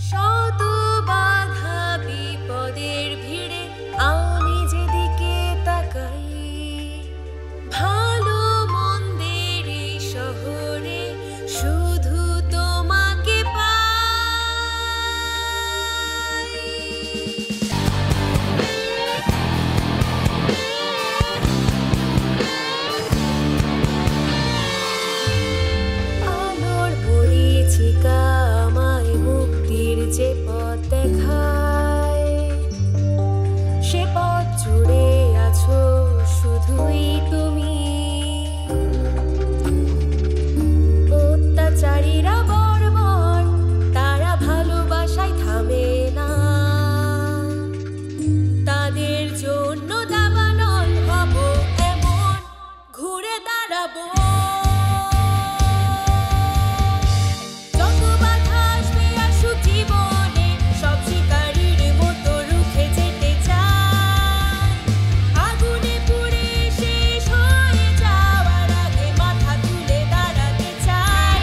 শত বাধা বিপদের ভিড়ে আমি যেদিকে তাকাই, ভালো মন্দের এই শহরে শুধু তোমাকে পাই। আলোর পরিচিকা আমায় মুক্তির যে পথ দেখায়, সে পথ জুড়ে আছো শুধুই তুমি। অত্যাচারীরা বর্বর, তারা ভালোবাসায় থামে না, তাদের জন্য দাবানল হব এমন ঘুরে দাঁড়াবো। যত বাধা আসবে আসুক জীবনে, সব শিকারীর মতো রুখে যেতে চাই। আগুনে পুড়ে শেষ হয়ে যাওয়ার আগে মাথা তুলে দাঁড়াতে চাই।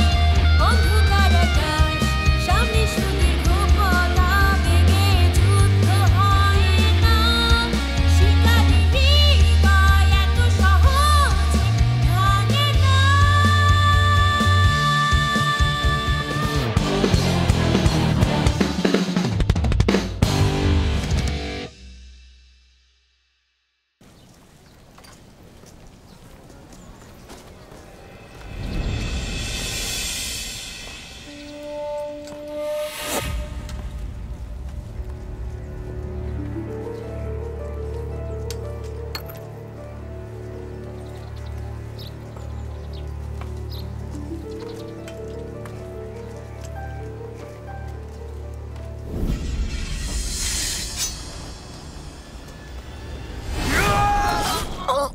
অন্ধকার আকাশ, সামনে সুদীর্ঘ পথ, আবেগে যুদ্ধ হয় না। শিকারী হৃদয় এত সহজে ভাঙে না।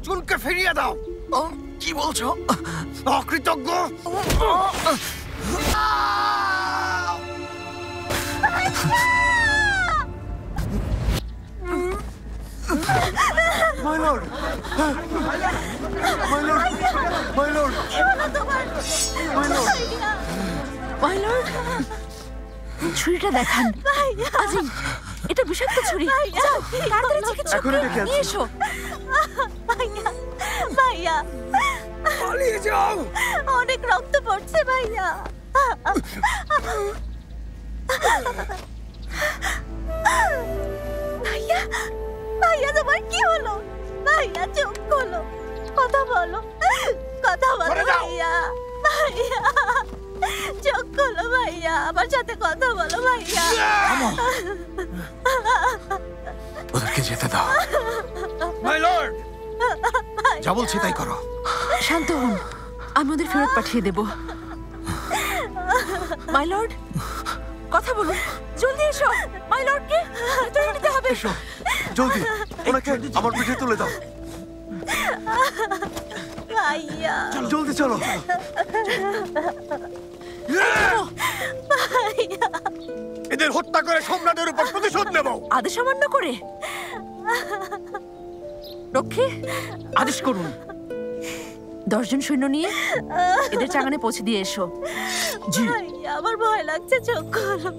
চুলকে ফিরিয়ে দাও। কি বলছো? অকৃতজ্ঞ! My lord! My lord! My lord! My lord! My lord, ছুরিটা দেখান। আজিম, এটা বিষাক্ত ছুরি। যাও, তাড়াতাড়ি চিকিৎসক এখনই ডেকে আনছি। নিয়ে এসো। ভাইয়া, ভাইয়া, পালিয়ে যাও! অনেক রক্ত পড়ছে ভাইয়া। ভাইয়া, ভাইয়া তোমার কি হলো? ভাইয়া চোখ খোলো, কথা বলো, কথা বলো ভাইয়া। ভাইয়া চোখ খোলো ভাইয়া, আমার সাথে কথা বলো ভাইয়া। ওদেরকে যেতে দাও। My lord! যা বলছি তাই করো। শান্ত হন, আমি ওদের ফেরত পাঠিয়ে দেব। মাই লর্ড, কথা বলুন, জলদি এসো। মাই লর্ডকে ভেতরে নিতে হবে। এসো, জলদি ওনাকে আমার পিঠে তুলে দাও। ভাইয়া, জলদি চলো। এদের হত্যা করে সম্রাটের উপর প্রতিশোধ নেব। আদেশ অমান্য করে রক্ষী আদেশ করুন। 10 জন সৈন্য নিয়ে এদের চাঙানে পৌঁছে দিয়ে এসো। জি। ভাইয়া আমার ভয় লাগছে, চোখ খোলো।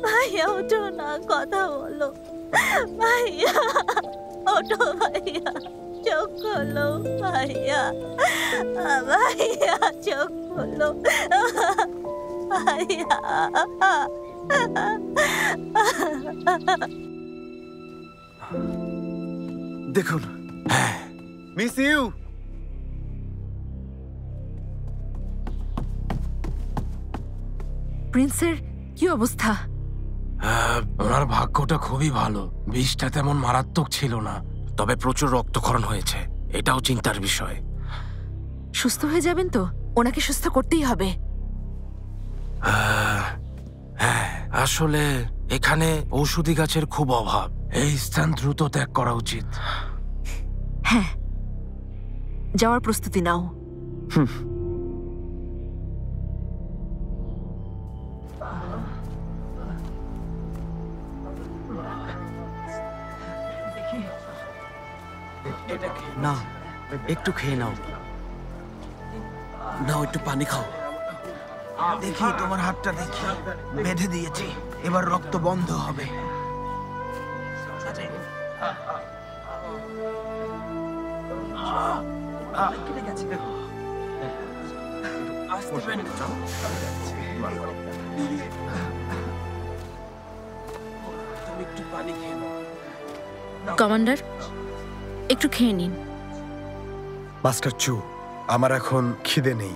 ভাইয়া ওঠো না, কথা বলো। ভাইয়া ওঠো, ভাইয়া চোখ খোলো। ভাইয়া, ভাইয়া চোখ খোলো। ভাইয়া দেখুন, মিস ইউ। প্রিন্সের কি অবস্থা? ওনার ভাগ্যটা খুবই ভালো, বিষটা তেমন মারাত্মক ছিল না, তবে প্রচুর রক্তক্ষরণ হয়েছে, এটাও চিন্তার বিষয়। সুস্থ হয়ে যাবেন তো? ওনাকে সুস্থ করতেই হবে। হ্যাঁ, আসলে এখানে ঔষধি গাছের খুব অভাব, এই স্থান দ্রুত ত্যাগ করা উচিত। হ্যাঁ, যাওয়ার প্রস্তুতি নাও। না, একটু খেয়ে নাও। নাও, একটু পানি খাও। দেখি তোমার হাতটা, দেখি বেঁধে দিয়েছি। এবার রক্ত বন্ধ হবে। কমান্ডার, একটু খেয়ে নিন। মাস্টার চু, আমার এখন খিদে নেই।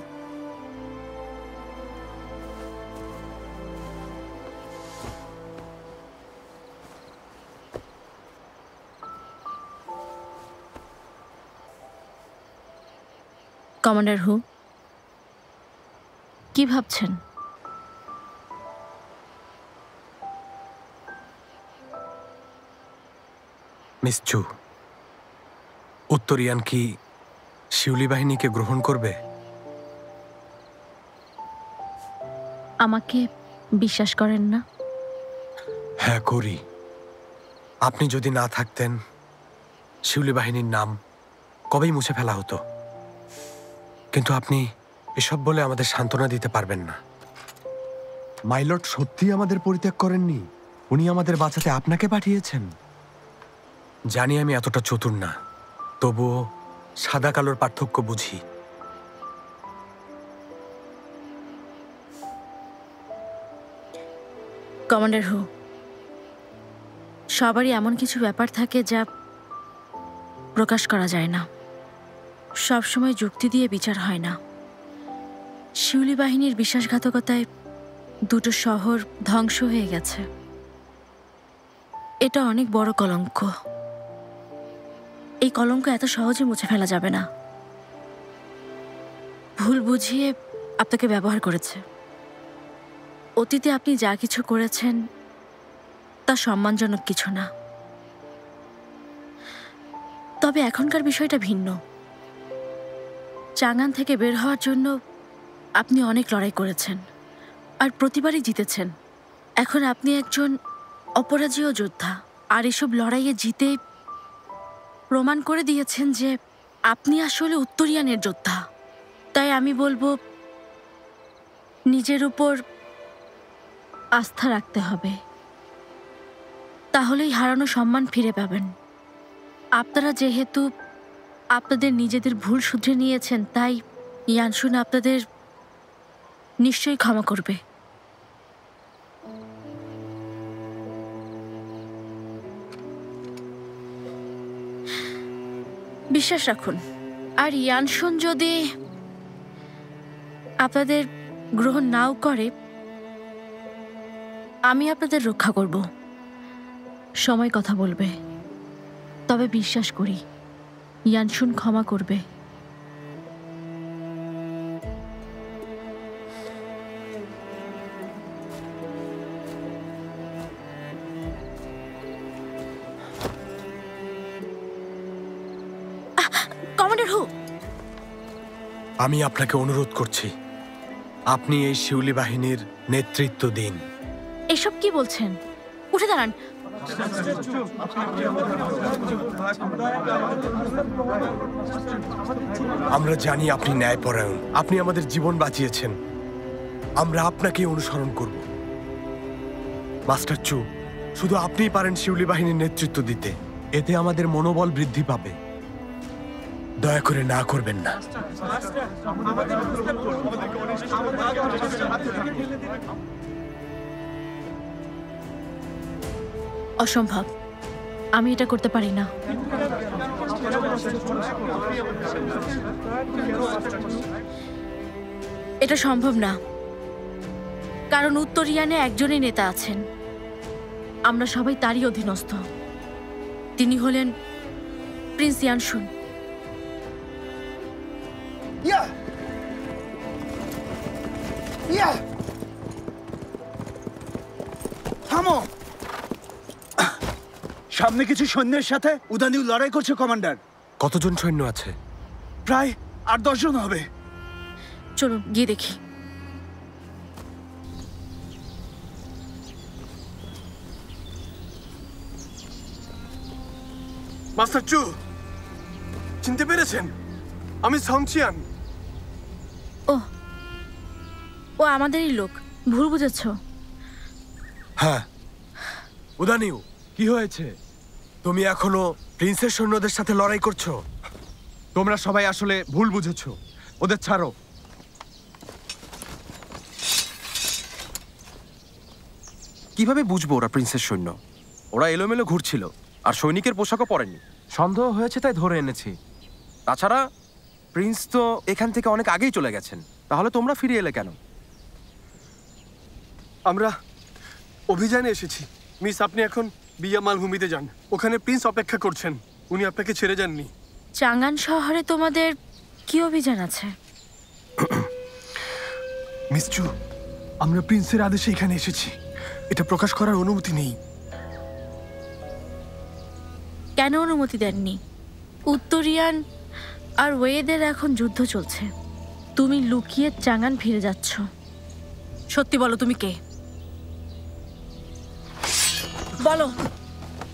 কমান্ডার হু, কি ভাবছেন? মিস চু, উত্তরিয়ান কি শিউলি বাহিনীকে গ্রহণ করবে? আমাকে বিশ্বাস করেন না? হ্যাঁ করি। আপনি যদি না থাকতেন শিউলি বাহিনীর নাম কবেই মুছে ফেলা হতো। কিন্তু আপনি এসব বলে আমাদের সান্ত্বনা দিতে পারবেন না। মাইলর্ড সত্যি আমাদের পরিত্যাগ করেননি, উনি আমাদের বাঁচাতে আপনাকে পাঠিয়েছেন। জানি আমি এতটা চতুর না, তবুও সাদা কালোর পার্থক্য বুঝি। কমান্ডার হু, সবারই এমন কিছু ব্যাপার থাকে যা প্রকাশ করা যায় না। সবসময় যুক্তি দিয়ে বিচার হয় না। শিউলি বাহিনীর বিশ্বাসঘাতকতায় দুটো শহর ধ্বংস হয়ে গেছে। এটা অনেক বড় কলঙ্ক। এই কলঙ্ক এত সহজে মুছে ফেলা যাবে না। ভুল বুঝিয়ে আপনাকে ব্যবহার করেছে। অতীতে আপনি যা কিছু করেছেন তা সম্মানজনক কিছু না। তবে এখনকার বিষয়টা ভিন্ন। চাঙ্গান থেকে বের হওয়ার জন্য আপনি অনেক লড়াই করেছেন আর প্রতিবারই জিতেছেন। এখন আপনি একজন অপরাজেয় যোদ্ধা, আর এসব লড়াইয়ে জিতে প্রমাণ করে দিয়েছেন যে আপনি আসলে উত্তরিয়ানের যোদ্ধা। তাই আমি বলবো, নিজের উপর আস্থা রাখতে হবে, তাহলেই হারানো সম্মান ফিরে পাবেন। আপনারা যেহেতু আপনাদের নিজেদের ভুল শুধরে নিয়েছেন, তাই ইয়ানশুন আপনাদের নিশ্চয়ই ক্ষমা করবে। বিশ্বাস রাখুন। আর ইয়ানশুন যদি আপনাদের গ্রহণ নাও করে, আমি আপনাদের রক্ষা করব। সময় কথা বলবে, তবে বিশ্বাস করি ইয়ানশুন ক্ষমা করবে। কমান্ডার হু, আমি আপনাকে অনুরোধ করছি, আপনি এই শিউলি বাহিনীর নেতৃত্ব দিন। এসব কি বলছেন? উঠে দাঁড়ান। আমরা জানি আপনি ন্যায়পরায়ণ, আপনি আমাদের জীবন বাঁচিয়েছেন। আমরা আপনাকে অনুসরণ করব। মাস্টার চু, শুধু আপনিই পারেন শিউলি বাহিনীর নেতৃত্ব দিতে। এতে আমাদের মনোবল বৃদ্ধি পাবে। দয়া করে না করবেন না। অসম্ভব, আমি এটা করতে পারি না। এটা সম্ভব না, কারণ উত্তরিয়ানে একজনই নেতা আছেন। আমরা সবাই তারই অধীনস্থ। তিনি হলেন প্রিন্স ইয়ানশুন। থামো! সামনে কিছু সৈন্যের সাথে উদানিউ লড়াই করছে কমান্ডার। কতজন সৈন্য আছে? প্রায় ৮-১০ জন হবে। চলুন গিয়ে দেখি। মাস্টার চু, চিনতে পেরেছেন? আমি সংচিয়ান। ও আমাদেরই লোক, ভুল বুঝেছ। হ্যাঁ, উদানিউ, কি হয়েছে? তুমি এখনো প্রিন্সের সৈন্যদের সাথে লড়াই করছো? তোমরা সবাই আসলে ভুল বুঝেছো, ওদের ছাড়ো। কিভাবে বুঝবো ওরা প্রিন্সের সৈন্য? ওরা এলোমেলো ঘুরছিল আর সৈনিকের পোশাকও পরেনি। সন্দেহ হয়েছে তাই ধরে এনেছি। তাছাড়া প্রিন্স তো এখান থেকে অনেক আগেই চলে গেছেন। তাহলে তোমরা ফিরে এলে কেন? আমরা অভিযানে এসেছি। মিস, আপনি এখন বিয়া মালভূমিতে যান। ওখানে প্রিন্স অপেক্ষা করছেন। উনি আপনাকে ছেড়ে যাননি। চাঙ্গান শহরে তোমাদের কি অভিযান আছে? মিস চু, আমরা প্রিন্সের আদেশে এখানে এসেছি। এটা প্রকাশ করার অনুমতি নেই। কেন অনুমতি দেননি? উত্তরিয়ান আর ওয়েদের এখন যুদ্ধ চলছে। তুমি লুকিয়ে চাঙ্গান ফিরে যাচ্ছ। সত্যি বলো, তুমি কে? বলো,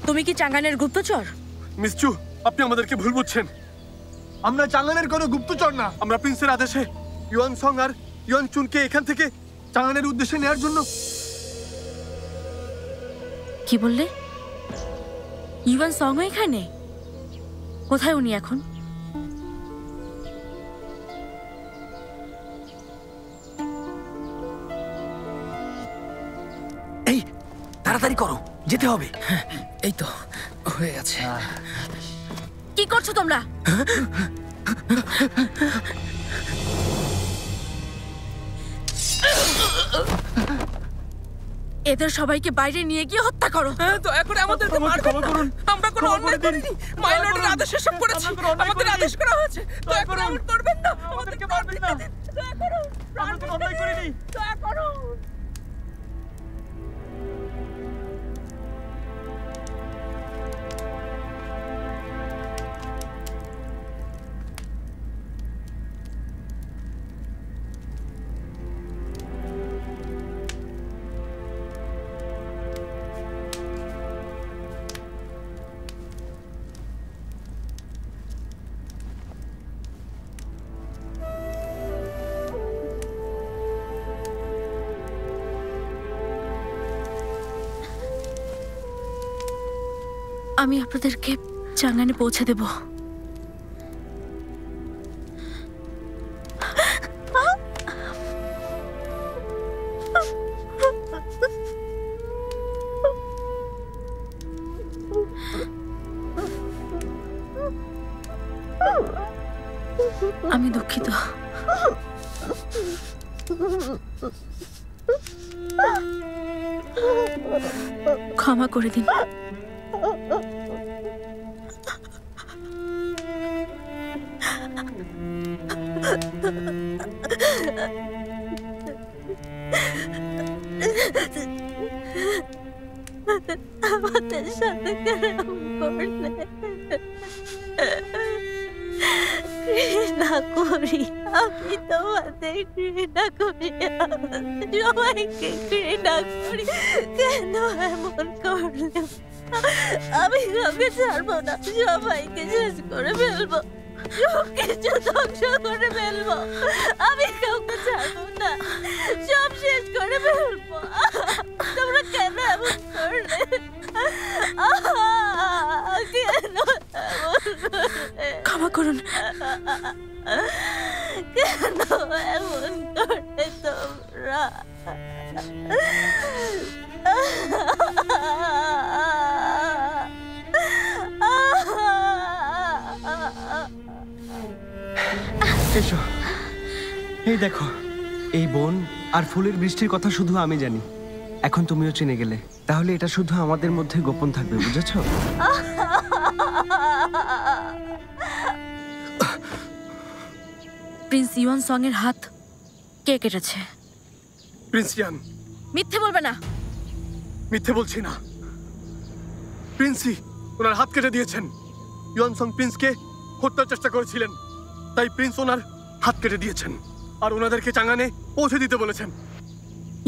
তুমি কি চাঙ্গানের গুপ্তচর? মিস চু, আপনি আমাদেরকে ভুল বুঝছেন। আমরা চাঙ্গানের কোনো গুপ্তচর না। আমরা প্রিন্সের আদেশে ইউয়ান সং আর ইউয়ান চুনকে এখান থেকে চাঙ্গানের উদ্দেশ্যে নেয়ার জন্য। কি বললে? ইউয়ান সং এখানে? কোথায় উনি এখন? এই তাড়াতাড়ি করো, যেতে হবে। এই তো হয়ে গেছে। কি করছো তোমরা? এদের সবাইকে বাইরে নিয়ে গিয়ে হত্যা করো। দয়া করে আমাদেরকে মারবেন না। আমরা কোনো অন্যায় করিনি। মাই লর্ডের আদেশে সব করেছি। আমাদের আদেশ করা হয়েছে। দয়া করে এমন করবেন না। আমাদেরকে মারবেন না। দয়া করো। আমরা কোনো অন্যায় করিনি। দয়া করো। আমি আপনাদেরকে চাঙ্গানে পৌঁছে দেব। আমি দুঃখিত। ক্ষমা করে দিন। আমাদের সাথে কেরম করলে? ঘৃণা করি, আমি তোমাদের ঘৃণা করি, সবাইকে ঘৃণা করি। কেন এমন করলে? আমি কাউকে ছাড়বো না, সবাইকে শেষ করে ফেলবো, সবকিছু ধ্বংস করে ফেলবো। আমি কাউকে ছাড়বো না, সব শেষ করে ফেলবো। তোমরা কেন এমন করলে? কেন ক্ষমা করুন। কেন এমন করলে তোমরা? এসো, এই দেখো, এই বন আর ফুলের বৃষ্টির কথা শুধু আমি জানি। এখন তুমিও চিনে গেলে, তাহলে এটা শুধু আমাদের মধ্যে গোপন থাকবে, বুঝেছো? প্রিন্স ইউয়ান সং এর হাত কে কেটেছে? প্রিন্স ইয়ান। মিথ্যে বলবে না। মিথ্যে বলছি না। প্রিন্সই ওনার হাত কেটে দিয়েছেন। ইউয়ান সং প্রিন্সকে হত্যার চেষ্টা করেছিলেন, তাই প্রিন্স ওনার হাত কেটে দিয়েছেন আর ওনাদেরকে চাঙ্গানে পৌঁছে দিতে বলেছেন।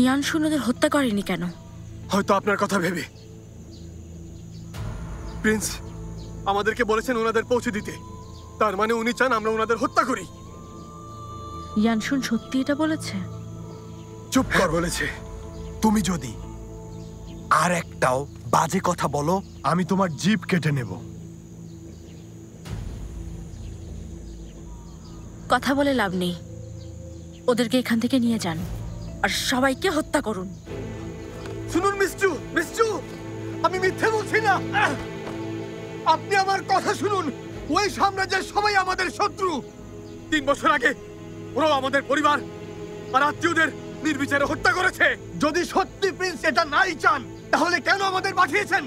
ইয়ান সৈন্যদের হত্যা করেনি কেন? হয়তো আপনার কথা ভেবে। প্রিন্স আমাদেরকে বলেছেন ওনাদের পৌঁছে দিতে, তার মানে উনি চান আমরা ওনাদের হত্যা করি। ইয়ানশুন সত্যি এটা বলেছে? চুপ কর বলেছে। তুমি যদি আর একটাও বাজে কথা বলো, আমি তোমার জিভ কেটে নেব। কথা বলে লাভ নেই, ওদেরকে এখান থেকে নিয়ে যান আর সবাইকে হত্যা করুন। শুনুন মিস্টু, মিস্টু, আমি মিথ্যে বলছি না। আপনি আমার কথা শুনুন। ওই সাম্রাজ্যের সবাই আমাদের শত্রু। 3 বছর আগে ওরা আমাদের পরিবার আর আত্মীয়দের নির্বিচারে হত্যা করেছে। যদি সত্যি প্রিন্স এটা নাই চান, তাহলে কেন আমাদের পাঠিয়েছেন?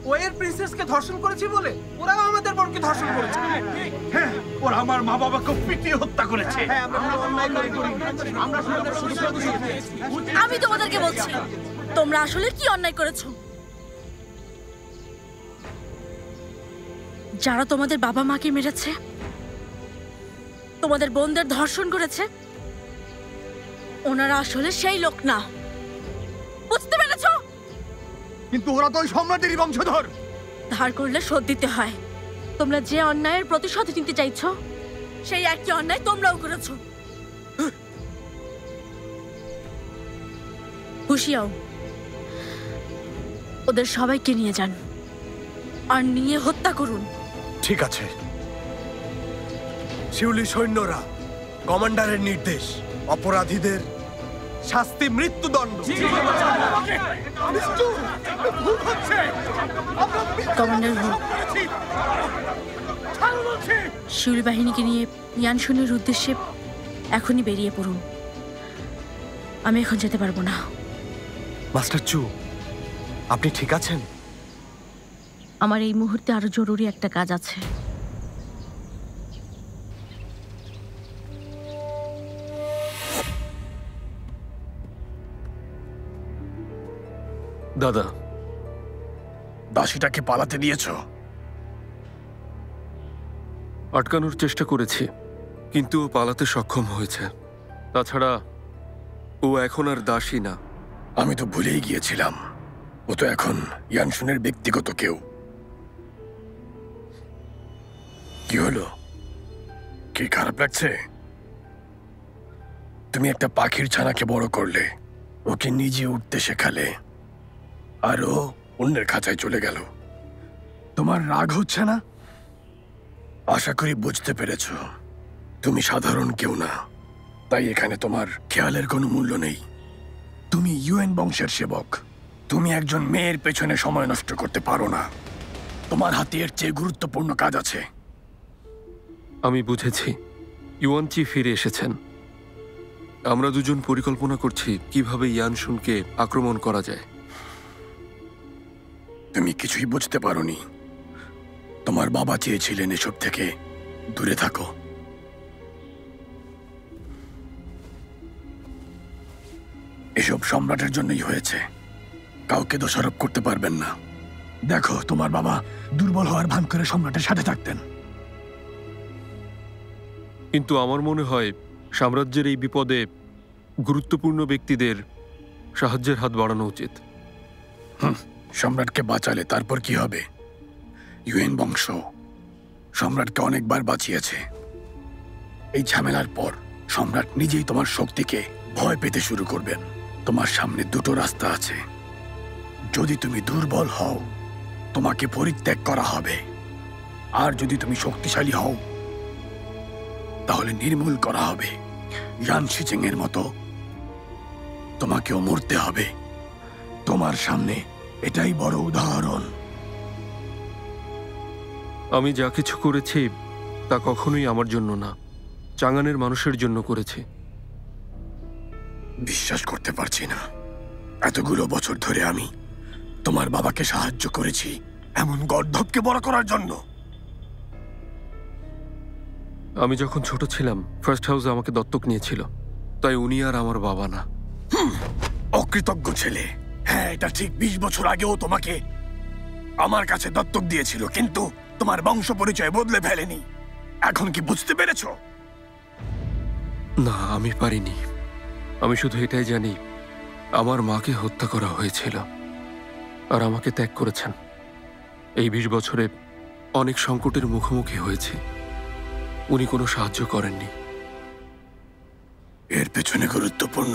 ওয়ের প্রিন্সেসকে ধর্ষণ করেছি বলে ওরাও আমাদের বোনকে ধর্ষণ করেছে। হ্যাঁ, ওরা আমার মা বাবাকে পিটিয়ে হত্যা করেছে। আমি তোমাদেরকে বলছি, তোমরা আসলে কি অন্যায় করেছো? যারা তোমাদের বাবা মাকে মেরেছে, তোমাদের বোনদের ধর্ষণ করেছে, ওনারা আসলে সেই লোক না। বুঝতে পেরেছো? কিন্তু ওরা তো ওই সম্রাটেরই বংশধর। ধার করলে শোধ দিতে হয়। তোমরা যে অন্যায়ের প্রতিশোধ নিতে চাইছো, সেই একই অন্যায় তোমরাও করেছো। হুঁশিয়াও, ওদের সবাইকে নিয়ে যান আর নিয়ে হত্যা করুন। ঠিক আছে। শিউলি সৈন্যরা, কমান্ডারের নির্দেশ, অপরাধীদের শাস্তি মৃত্যুদণ্ড। কমান্ডার হো, শিউলি বাহিনীকে নিয়ে ইয়ানশুনের উদ্দেশ্যে এখনই বেরিয়ে পড়ুন। আমি এখন যেতে পারবো না। মাস্টার চু, আপনি ঠিক আছেন? আমার এই মুহূর্তে আরো জরুরি একটা কাজ আছে। দাদা, দাসীটাকে পালাতে দিয়েছ? আটকানোর চেষ্টা করেছি, কিন্তু ও পালাতে সক্ষম হয়েছে। তাছাড়া ও এখন আর দাসী না। আমি তো ভুলেই গিয়েছিলাম, ও তো এখন ইয়ানশুনের ব্যক্তিগত কেউ। কি হলো? কি খারাপ লাগছে? তুমি একটা পাখির ছানাকে বড় করলে, ওকে নিজে উঠতে শেখালে, আর ও অন্যের খাঁচায় চলে গেল। তোমার রাগ হচ্ছে না? আশা করি বুঝতে পেরেছ তুমি সাধারণ কেউ না, তাই এখানে তোমার খেয়ালের কোনো মূল্য নেই। তুমি ইউএন বংশের সেবক। তুমি একজন মেয়ের পেছনে সময় নষ্ট করতে পারো না। তোমার হাতে এর চেয়ে গুরুত্বপূর্ণ কাজ আছে। আমি বুঝেছি। ইউয়ানচি ফিরে এসেছেন। আমরা দুজন পরিকল্পনা করছি কিভাবে ইয়ানশুনকে আক্রমণ করা যায়। তুমি কিছুই বুঝতে পারোনি। তোমার বাবা চেয়েছিলেন এসব থেকে দূরে থাকো। এসব সম্রাটের জন্যই হয়েছে, কাউকে দোষারোপ করতে পারবেন না। দেখো, তোমার বাবা দুর্বল হওয়ার ভান করে সম্রাটের সাথে থাকতেন। কিন্তু আমার মনে হয় সাম্রাজ্যের এই বিপদে গুরুত্বপূর্ণ ব্যক্তিদের সাহায্যের হাত বাড়ানো উচিত। সম্রাটকে বাঁচালে তারপর কি হবে? ইউএন বংশ সম্রাটকে অনেকবার বাঁচিয়েছে। এই ঝামেলার পর সম্রাট নিজেই তোমার শক্তিকে ভয় পেতে শুরু করবেন। তোমার সামনে দুটো রাস্তা আছে। যদি তুমি দুর্বল হও, তোমাকে পরিত্যাগ করা হবে, আর যদি তুমি শক্তিশালী হও, তাহলে নির্মূল করা হবে। ইয়ান শিচিং এর মতো তোমাকেও মরতে হবে। তোমার সামনে এটাই বড় উদাহরণ। আমি যা কিছু করেছি তা কখনোই আমার জন্য না, চাঙ্গানের মানুষের জন্য করেছি। বিশ্বাস করতে পারছি না, এতগুলো বছর ধরে আমি তোমার বাবাকে সাহায্য করেছি এমন গর্ধবকে বড় করার জন্য। আমি যখন ছোট ছিলাম, ফার্স্ট হাউস আমাকে দত্তক নিয়েছিল, তাই উনি আর আমার বাবা না। অকৃতজ্ঞ ছেলে। হ্যাঁ, এটা ঠিক। 20 বছর আগেও তোমাকে আমার কাছে দত্তক দিয়েছিল, কিন্তু তোমার বংশ পরিচয় বদলে ফেলেনি। এখন কি বুঝতে পেরেছ? না, আমি পারিনি। আমি শুধু এটাই জানি, আমার মাকে হত্যা করা হয়েছিল আর আমাকে ত্যাগ করেছেন। এই 20 বছরে অনেক সংকটের মুখোমুখি হয়েছি, উনি কোনো সাহায্য করেননি। এর পেছনে গুরুত্বপূর্ণ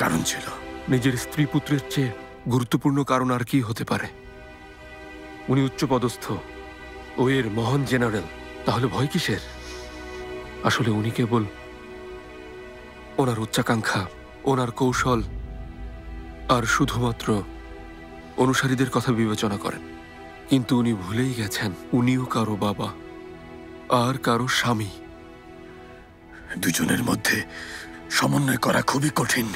কারণ ছিল? নিজের স্ত্রী পুত্রের চেয়ে গুরুত্বপূর্ণ কারণ আর কি হতে পারে? উনি উচ্চপদস্থ, ওয়ের মহান জেনারেল, তাহলে ভয় কিসের? আসলে উনি কেবল ওনার উচ্চাকাঙ্ক্ষা, ওনার কৌশল আর শুধুমাত্র অনুসারীদের কথা বিবেচনা করেন। কিন্তু উনি ভুলেই গেছেন উনিও কারো বাবা আর কারো স্বামী। দুজনের মধ্যে সমন্বয় করা খুবই কঠিন।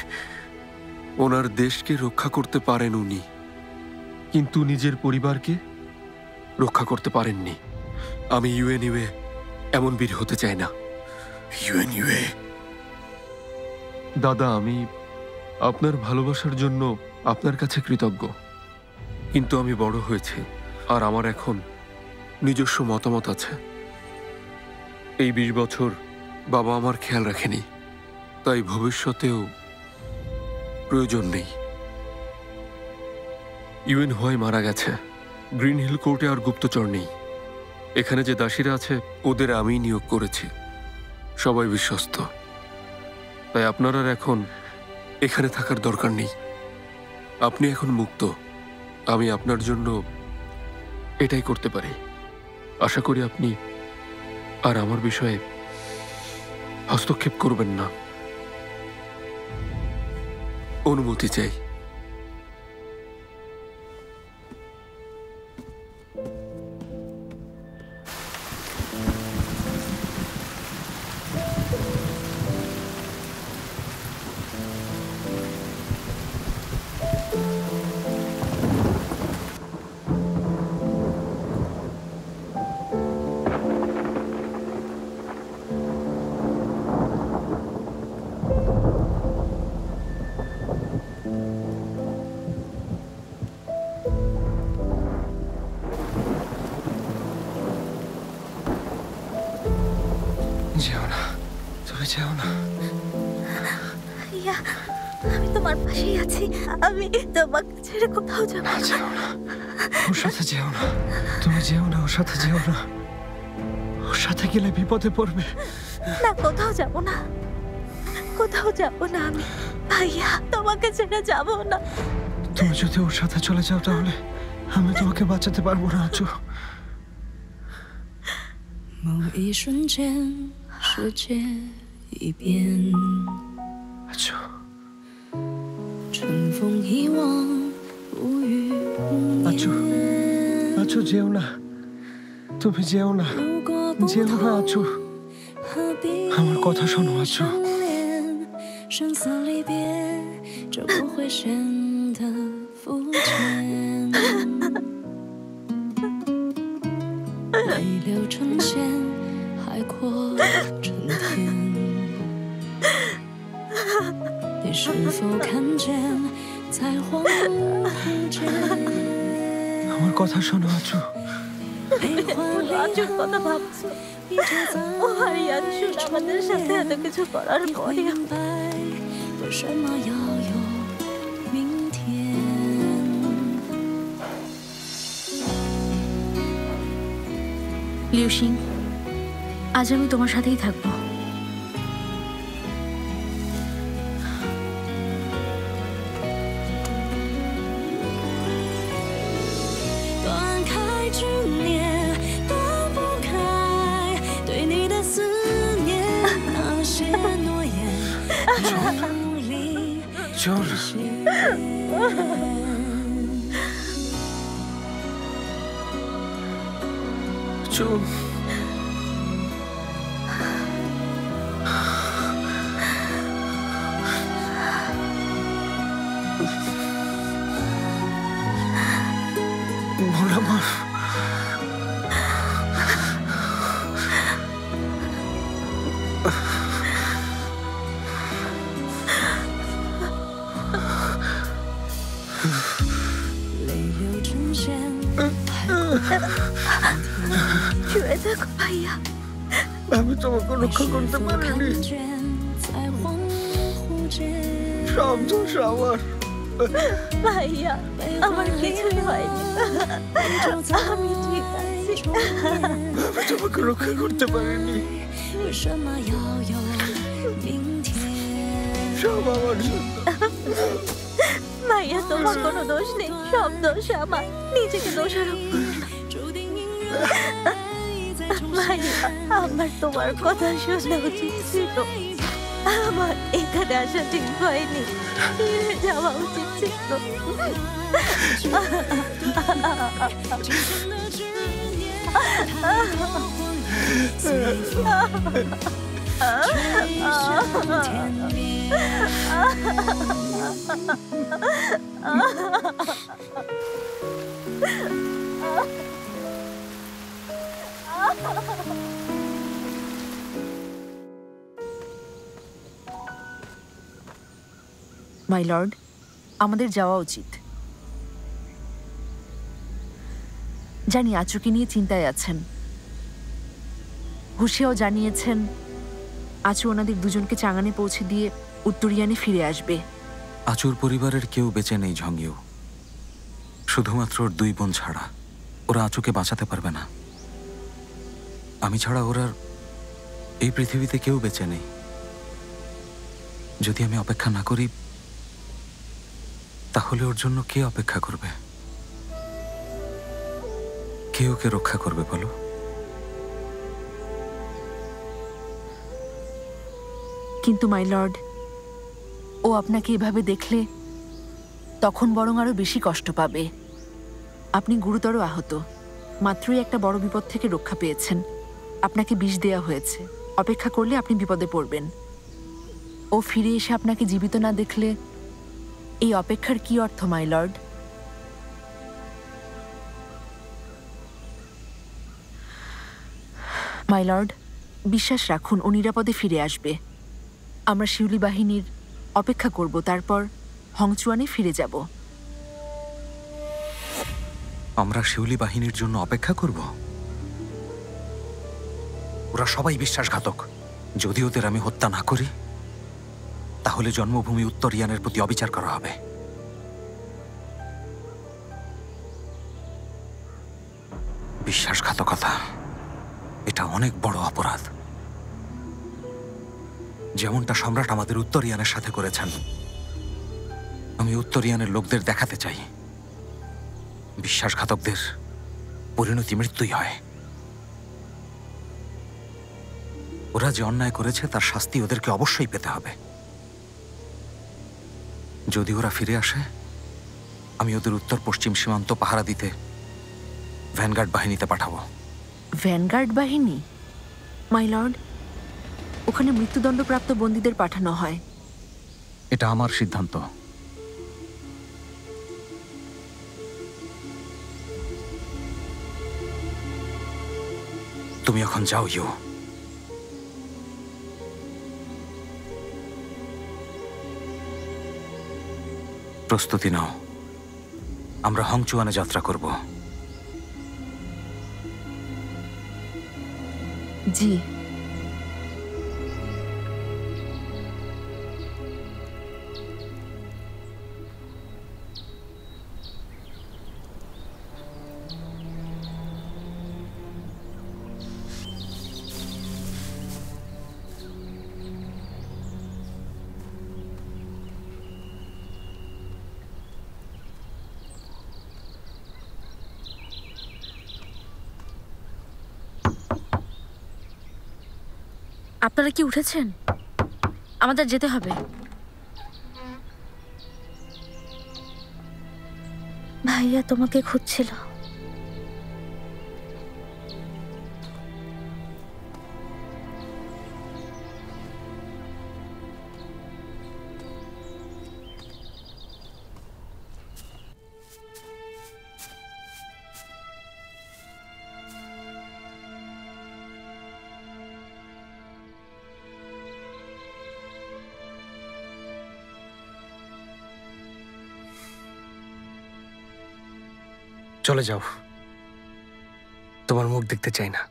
ওনার দেশকে রক্ষা করতে পারেন উনি, কিন্তু নিজের পরিবারকে রক্ষা করতে পারেননি। আমি ইউএনইউএ এমন বীর হতে চাই না। ইউএনইউএ? দাদা, আমি আপনার ভালোবাসার জন্য আপনার কাছে কৃতজ্ঞ, কিন্তু আমি বড় হয়েছি আর আমার এখন নিজস্ব মতামত আছে। এই 20 বছর বাবা আমার খেয়াল রাখেনি, তাই ভবিষ্যতেও প্রয়োজন নেই। ইউএন হোয়াই মারা গেছে, গ্রিন হিল কোর্টে আর গুপ্তচর নেই। এখানে যে দাসীরা আছে ওদের আমি নিয়োগ করেছি, সবাই বিশ্বস্ত। তাই আপনার আর এখন এখানে থাকার দরকার নেই। আপনি এখন মুক্ত। আমি আপনার জন্য এটাই করতে পারি। আশা করি আপনি আর আমার বিষয়ে হস্তক্ষেপ করবেন না। অনুমতি চাই। যেও না, তুমি যেও না। ভাইয়া, আমি তোমার পাশেই আছি। আমি তোমাকে ছেড়ে কোথাও যাব না। যেও না, ওর সাথে যেও না। তুমি যেও না, ওর সাথে যেও না। ওর সাথে গেলে বিপদে পড়বে। না, কোথাও যাব না, কোথাও যাব না আমি। ভাইয়া, তোমাকে ছেড়ে যাব না। তুমি যদি ওর সাথে চলে যাও তাহলে আমি তোমাকে বাঁচাতে পারবো না, আচু। 某一瞬间，世界已变。春风一望，无语无念。আচু যেও না, তুমি যেও না, যেও না আচু। আমার কথা শোনো আচু।生死离别，就不会显得肤浅。泪流成线，海阔成天。你是否看见，在恍惚间？ আমার কথা শোনো আচু। আচুর কথা ভাবছো? ও হারিয়ে আচু আমাদের সাথে এত কিছু করার পরেও 为什么要有明天？ লিউ সিং, আজ আমি তোমার সাথেই থাকবো। চুপ। ভোলামা, শুয়ে থাকো ভাইয়া। আমি তোমাকে রক্ষা করতে পারিনি। সব দোষ আমার। ভাইয়া, আমার কিছুই হয়নি, আমি ঠিক আছি। আমি তোমাকে রক্ষা করতে পারিনি। সব আমার ভাইয়া তোমার কোনো দোষ নেই, সব দোষ আমার। নিজেকে দোষারোপ করো না। ভাইয়া, আমার তোমার কথা শোনা উচিত ছিল। আমার এখানে আসা ঠিক হয়নি, ফিরে যাওয়া উচিত ছিল। মাই লর্ড, আমাদের যাওয়া উচিত। জানি আচুকে নিয়ে চিন্তায় আছেন। হুশিয়াও জানিয়েছেন আচু ওনাদের দুজনকে চাঙানে পৌঁছে দিয়ে উত্তরিয়ানে ফিরে আসবে। আচুর পরিবারের কেউ বেঁচে নেই ঝংইউ, শুধুমাত্র ওর 2 বোন ছাড়া। ওরা আচুকে বাঁচাতে পারবে না। আমি ছাড়া ওরা এই পৃথিবীতে কেউ বেঁচে নেই। যদি আমি অপেক্ষা না করি, তাহলে ওর জন্য কে অপেক্ষা করবে? কে ওকে রক্ষা করবে বলো? কিন্তু মাই লর্ড, ও আপনাকে এভাবে দেখলে তখন বরং আরো বেশি কষ্ট পাবে। আপনি গুরুতর আহত, মাত্রই একটা বড় বিপদ থেকে রক্ষা পেয়েছেন। আপনাকে বিষ দেয়া হয়েছে। অপেক্ষা করলে আপনি বিপদে পড়বেন। ও ফিরে এসে আপনাকে জীবিত না দেখলে এই অপেক্ষার কি অর্থ মাই লর্ড? মাই লর্ড, বিশ্বাস রাখুন ও নিরাপদে ফিরে আসবে। আমরা শিউলি বাহিনীর অপেক্ষা করব, তারপর হংচুয়ানে ফিরে যাব। আমরা শিউলি বাহিনীর জন্য অপেক্ষা করব? ওরা সবাই বিশ্বাসঘাতক। যদি ওদের আমি হত্যা না করি, তাহলে জন্মভূমি উত্তরিয়ানের প্রতি অবিচার করা হবে। বিশ্বাসঘাতকতা এটা অনেক বড় অপরাধ, যেমনটা সম্রাট আমাদের উত্তরিয়ানের সাথে করেছেন। আমি উত্তরিয়ানের লোকদের দেখাতে চাই বিশ্বাসঘাতকদের পরিণতি মৃত্যুই হয়। ওরা যে অন্যায় করেছে তার শাস্তি ওদেরকে অবশ্যই পেতে হবে। যদি ওরা ফিরে আসে, আমি ওদের উত্তর পশ্চিম সীমান্ত পাহারা দিতে ভ্যানগার্ড বাহিনীতে পাঠাবো। ভ্যানগার্ড বাহিনী? মাই লর্ড, ওখানে মৃত্যুদণ্ডপ্রাপ্ত বন্দীদের পাঠানো হয়। এটা আমার সিদ্ধান্ত। তুমি এখন যাও ইউ। প্রস্তুতি নাও, আমরা হংচুয়ানে যাত্রা করব। জি। আপনারা কি উঠেছেন? আমাদের যেতে হবে। ভাইয়া তোমাকে খুঁজছিল। চলে যাও, তোমার মুখ দেখতে চাই না।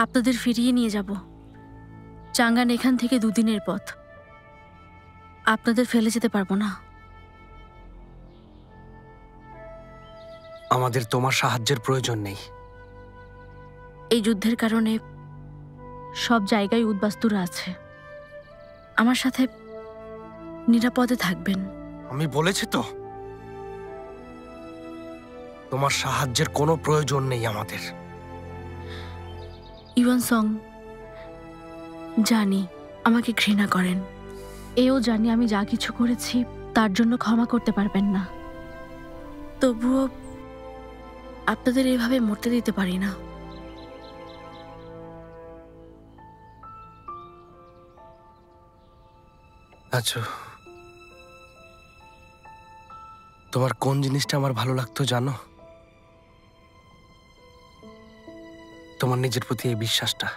আপনাদের ফিরিয়ে নিয়ে যাব। চাঙ্গান এখান থেকে 2 দিনের পথ। আপনাদের ফেলে যেতে পারবো না। আমাদের তোমার সাহায্যের প্রয়োজন নেই। এই যুদ্ধের কারণে সব জায়গায় উদ্বাস্তুরা আছে। আমার সাথে নিরাপদে থাকবেন। আমি বলেছি তো, তোমার সাহায্যের কোনো প্রয়োজন নেই আমাদের। ইওয়ানসং, জানি আমাকে ঘৃণা করেন, এও জানি আমি যা কিছু করেছি তার জন্য ক্ষমা করতে পারবেন না। তবুও আপনাদের এভাবে মরতে দিতে পারি না। আচ্ছা, তোমার কোন জিনিসটা আমার ভালো লাগতো জানো? তোমার নিজের প্রতি এই বিশ্বাসটা।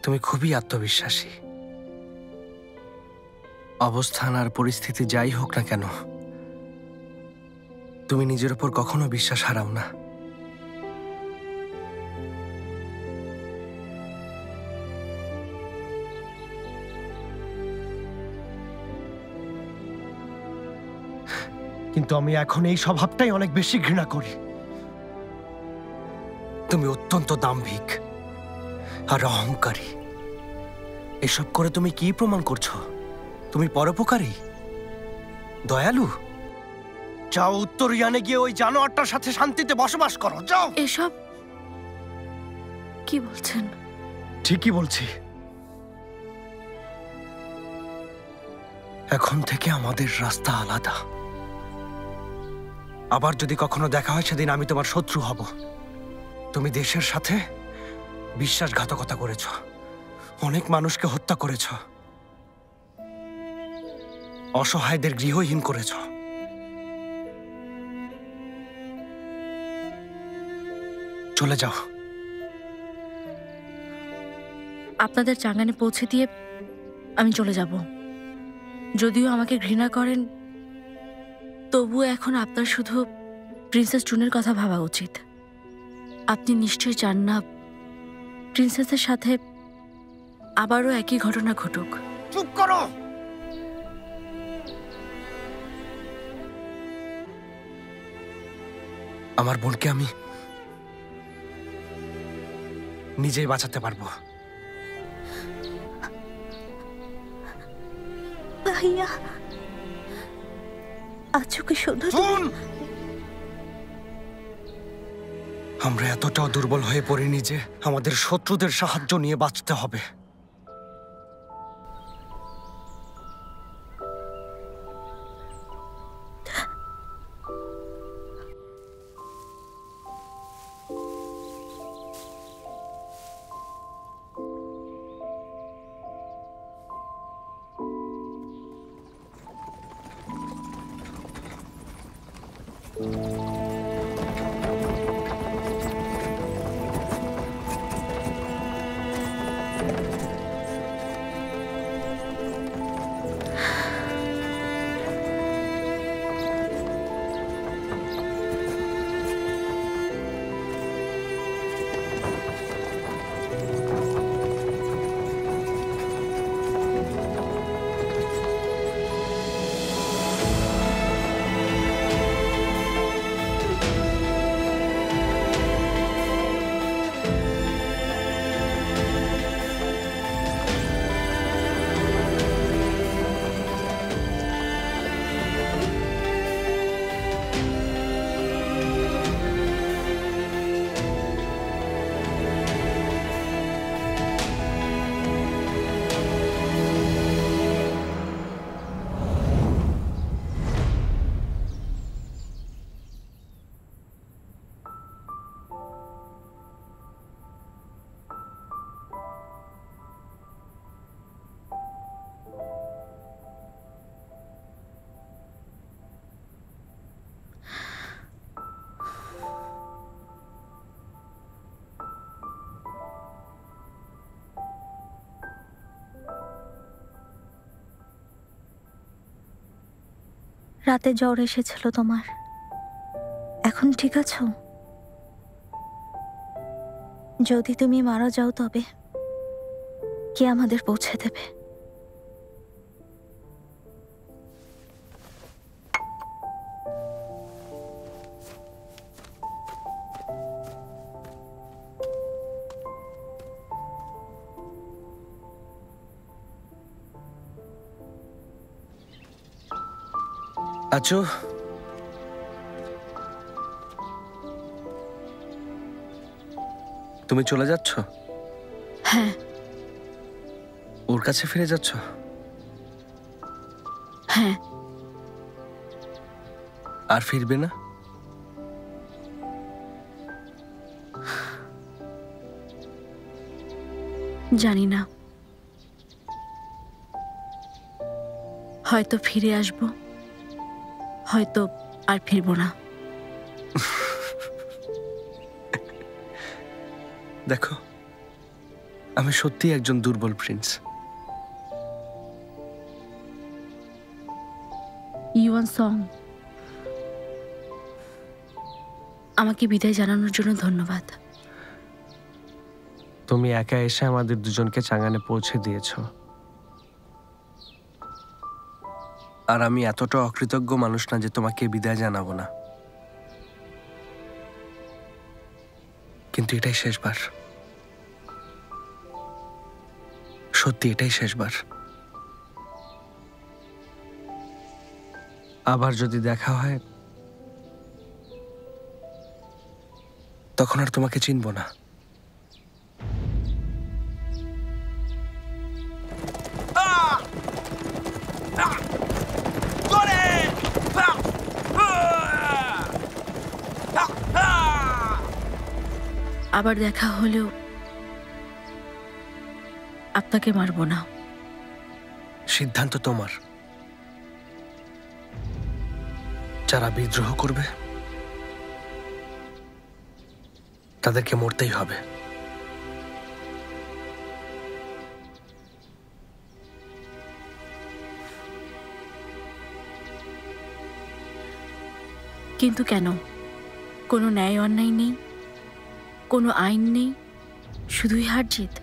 তুমি খুবই আত্মবিশ্বাসী। অবস্থান আর পরিস্থিতি যাই হোক না কেন, তুমি নিজের উপর কখনো বিশ্বাস হারাও না। কিন্তু আমি এখন এই স্বভাবটাই অনেক বেশি ঘৃণা করি। তুমি অত্যন্ত দাম্ভিক আর অহংকারী। এসব করে তুমি কি প্রমাণ করছো? তুমি পরোপকারী, দয়ালু। যাও উত্তর ইয়ানে গিয়ে ওই জানোয়ারটার সাথে শান্তিতে বসবাস করো, যাও। এসব কি বলছেন? ঠিকই বলছি। এখন থেকে আমাদের রাস্তা আলাদা। আবার যদি কখনো দেখা হয় সেদিন আমি তোমার শত্রু হব। তুমি দেশের সাথে বিশ্বাসঘাতকতা করেছ, অনেক মানুষকে হত্যা করেছ, অসহায়দের গৃহহীন করেছ। চলে যাও। আপনাদের চাঙ্গানে পৌঁছে দিয়ে আমি চলে যাব। যদিও আমাকে ঘৃণা করেন, তবুও এখন আপনার শুধু প্রিন্সেস চুনের কথা ভাবা উচিত। আপনি নিশ্চয়ই চান না প্রিন্সেসের সাথে আবারও একই ঘটনা ঘটুক। চুপ করো। আমার বোনকে আমি নিজেই বাঁচাতে পারবো। ভাইয়া, আজকে শুধু আমরা এতটাও দুর্বল হয়ে পড়িনি যে আমাদের শত্রুদের সাহায্য নিয়ে বাঁচতে হবে। রাতে জ্বর এসেছিল তোমার, এখন ঠিক আছো? যদি তুমি মারা যাও তবে কে আমাদের পৌঁছে দেবে? আছো? তুমি চলে যাচ্ছ? হ্যাঁ। ওর কাছে ফিরে যাচ্ছ? হ্যাঁ। আর ফিরবে না? জানি না, হয়তো ফিরে আসব, হয়তো আর ফিরবো না। দেখো, আমি সত্যি একজন দুর্বল প্রিন্স। ইউয়ান সং, আমাকে বিদায় জানানোর জন্য ধন্যবাদ। তুমি একা এসে আমাদের দুজনকে চাঙ্গানে পৌঁছে দিয়েছ, আর আমি এতটা অকৃতজ্ঞ মানুষ না যে তোমাকে বিদায় জানাবো না। কিন্তু এটাই শেষবার, সত্যি এটাই শেষবার। আবার যদি দেখা হয় তখন আর তোমাকে চিনব না। আবার দেখা হলেও আপনাকে মারবো না। সিদ্ধান্ত তোমার। যারা বিদ্রোহ করবে তাদেরকে মরতেই হবে। কিন্তু কেন? কোনো ন্যায় অন্যায় নেই, কোনো আইন নেই, শুধুই হার জিত।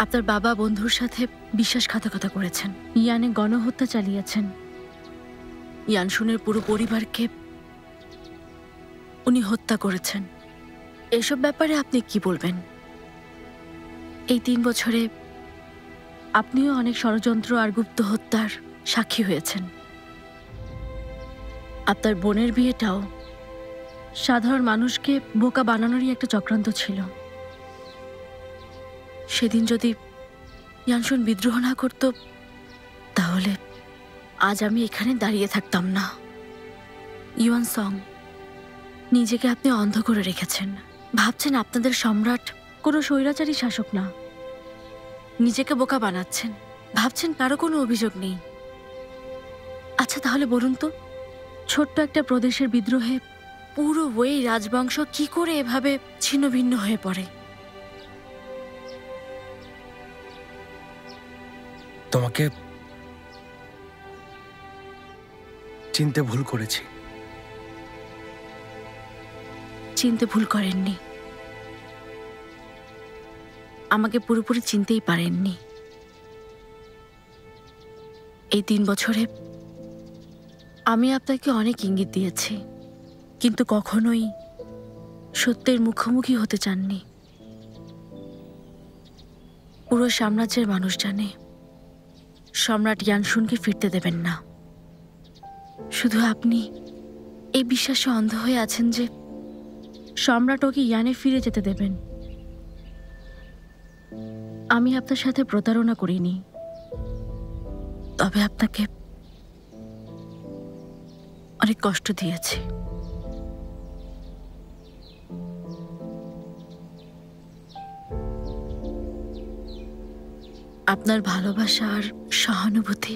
আপনার বাবা বন্ধুর সাথে বিশ্বাসঘাতকতা করেছেন, ইয়ানে গণহত্যা চালিয়েছেন, ইয়ানশুনের পুরো পরিবারকে উনি হত্যা করেছেন। এসব ব্যাপারে আপনি কি বলবেন? এই 3 বছরে আপনিও অনেক ষড়যন্ত্র আর গুপ্ত হত্যার সাক্ষী হয়েছেন। আপনার বোনের বিয়েটাও সাধারণ মানুষকে বোকা বানানোরই একটা চক্রান্ত ছিল। সেদিন যদি ইয়ানশুন বিদ্রোহ না করত, তাহলে আজ আমি এখানে দাঁড়িয়ে থাকতাম না। ইউয়ান সং, নিজেকে আপনি অন্ধ করে রেখেছেন। ভাবছেন আপনাদের সম্রাট কোনো স্বৈরাচারী শাসক না। নিজেকে বোকা বানাচ্ছেন, ভাবছেন কারো কোনো অভিযোগ নেই। আচ্ছা তাহলে বলুন তো, ছোট্ট একটা প্রদেশের বিদ্রোহে পুরো ওয়েই রাজবংশ কি করে এভাবে ছিন্ন ভিন্ন হয়ে পড়ে? তোমাকে চিনতে ভুল করেছি। চিনতে ভুল করেননি, আমাকে পুরোপুরি চিনতেই পারেননি। এই 3 বছরে আমি আপনাকে অনেক ইঙ্গিত দিয়েছি, কিন্তু কখনোই সত্যের মুখোমুখি হতে চাননি। পুরো সাম্রাজ্যের মানুষ জানে সম্রাট ইয়ানশুনকে ফিরতে দেবেন না। শুধু আপনি এই বিশ্বাসে অন্ধ হয়ে আছেন যে সম্রাট ওকে ইয়ানে ফিরে যেতে দেবেন। আমি আপনার সাথে প্রতারণা করিনি, তবে আপনাকে অনেক কষ্ট দিয়েছি। আপনার ভালোবাসা আর সহানুভূতি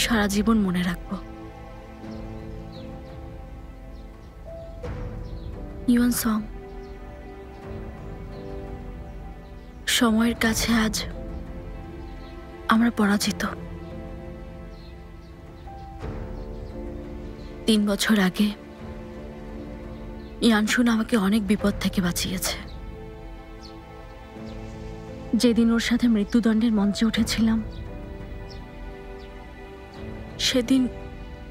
সারা জীবন মনে রাখব। ইউয়ান সং, সময়ের কাছে আজ আমরা পরাজিত। 3 বছর আগে ইয়ানশুন আমাকে অনেক বিপদ থেকে বাঁচিয়েছে। যেদিন ওর সাথে মৃত্যুদণ্ডের মঞ্চে উঠেছিলাম, সেদিন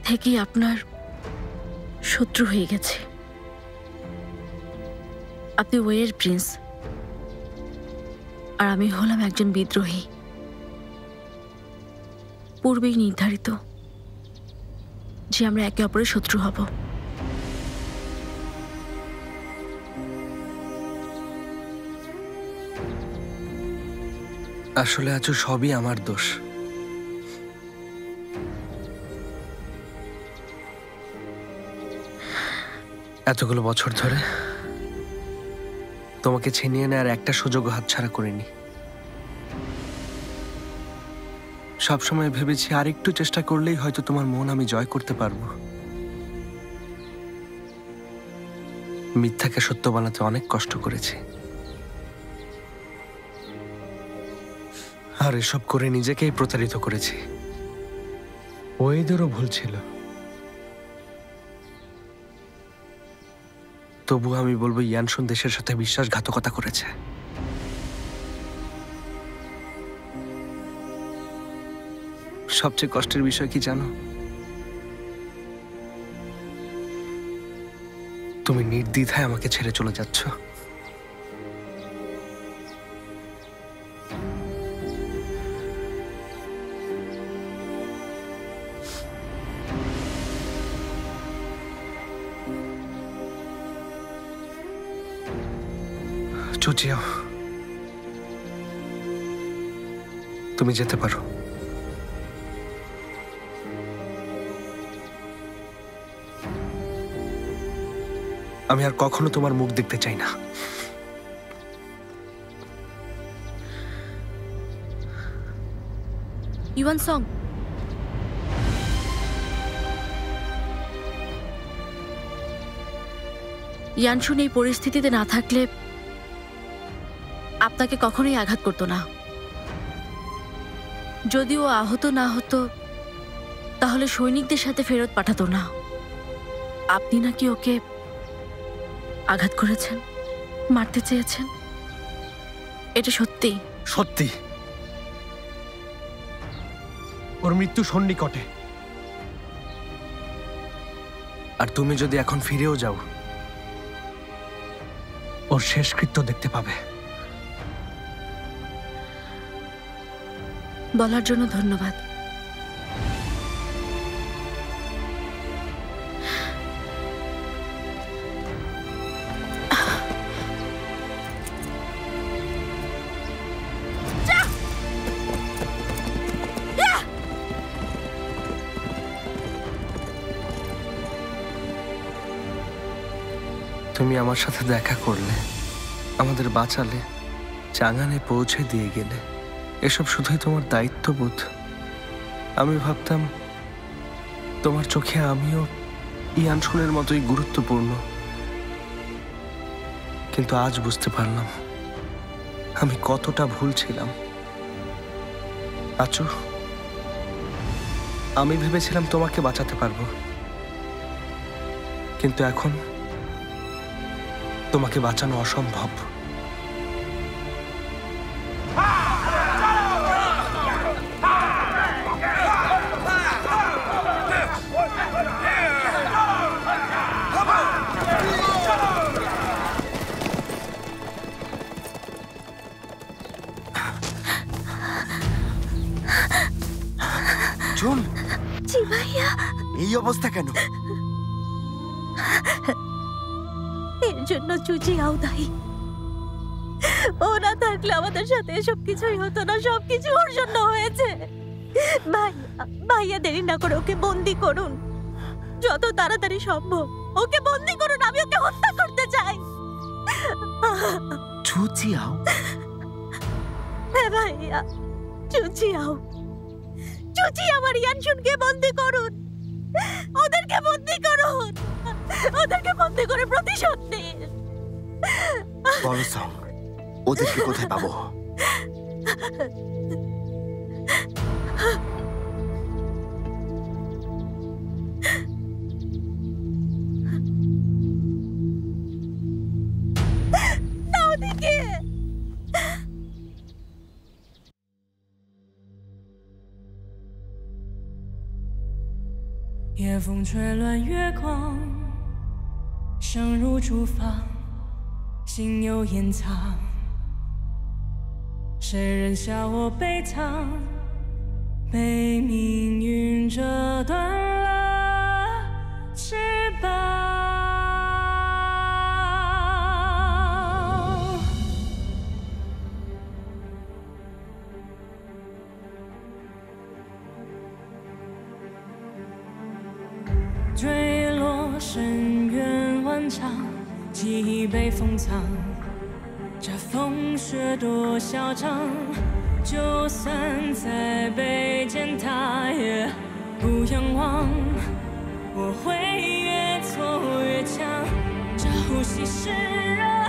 থেকেই আপনার শত্রু হয়ে গেছে। আপনি ওয়ের প্রিন্স, আর আমি হলাম একজন বিদ্রোহী। পূর্বেই নির্ধারিত যে আমরা একে অপরের শত্রু হব। আসলে আজ সবই আমার দোষ। এতগুলো বছর ধরে তোমাকে ছিনিয়ে নেওয়ার একটা সুযোগ হাতছাড়া করিনি। সবসময় ভেবেছি আর একটু চেষ্টা করলেই হয়তো তোমার মন আমি জয় করতে পারবো। মিথ্যাকে সত্য বানাতে অনেক কষ্ট করেছি, আর এসব করে নিজেকেই প্রতারিত করেছি। ওয়েদেরও ভুল ছিল, তবু আমি বলবো ইয়ানশুন দেশের সাথে বিশ্বাসঘাতকতা করেছে। সবচেয়ে কষ্টের বিষয় কি জানো? তুমি নির্দ্বিধায় আমাকে ছেড়ে চলে যাচ্ছ। চুচিও, তুমি যেতে পারো। আমি আর কখনো তোমার মুখ দেখতে চাই না। ইওয়ানসং, ইয়ানশুন এই পরিস্থিতিতে না থাকলে আপনাকে কখনোই আঘাত করতো না। যদি ও আহত না হতো তাহলে সৈনিকদের সাথে ফেরত পাঠাতো না। আপনি নাকি ওকে আঘাত করেছেন, মারতে চেয়েছেন। এটা সত্যি? সত্যি। ওর মৃত্যু সন্নিকটে। আর তুমি যদি এখন ফিরেও যাও, ওর শেষকৃত্য দেখতে পাবে। বলার জন্য ধন্যবাদ। তুমি আমার সাথে দেখা করলে, আমাদের বাঁচালে, চাঙানে পৌঁছে দিয়ে গেলে, এসব শুধুই তোমার দায়িত্ববোধ। আমি ভাবতাম তোমার চোখে আমিও ইয়ানশুনের মতোই গুরুত্বপূর্ণ, কিন্তু আজ বুঝতে পারলাম আমি কতটা ভুল ছিলাম। আচু, আমি ভেবেছিলাম তোমাকে বাঁচাতে পারবো, কিন্তু এখন তোমাকে বাঁচানো অসম্ভব। জুন, জি ভাইয়া। এই অবস্থা কেন? এর জন্য চুচিয়াও দায়ী। ও না থাকলে আমাদের সাথে এসব কিছুই হতো না। সবকিছু ওর জন্য হয়েছে। ভাইয়া দেরি না করে ওকে বন্দি করুন, যত তাড়াতাড়ি সম্ভব। ওকে বন্দি করুন, আমি ওকে হত্যা করতে চাই। চুচিয়াও? হ্যাঁ ভাইয়া, চুচিয়াও। চুচি আমার ইয়ানশুনকে বন্দি করুন। ওদেরকে বন্দি করুন। ওদেরকে বন্দি করে প্রতিশোধ নিন। বলসং, ওদেরকে কোথায় পাবো? না, ওদিকে। 夜风吹乱月光，声如竹房，心有掩藏。谁人笑我悲怆，被命运折断了已被封藏。这风雪多嚣张，就算再被践踏，也不仰望。我会越挫越强，这呼吸是热。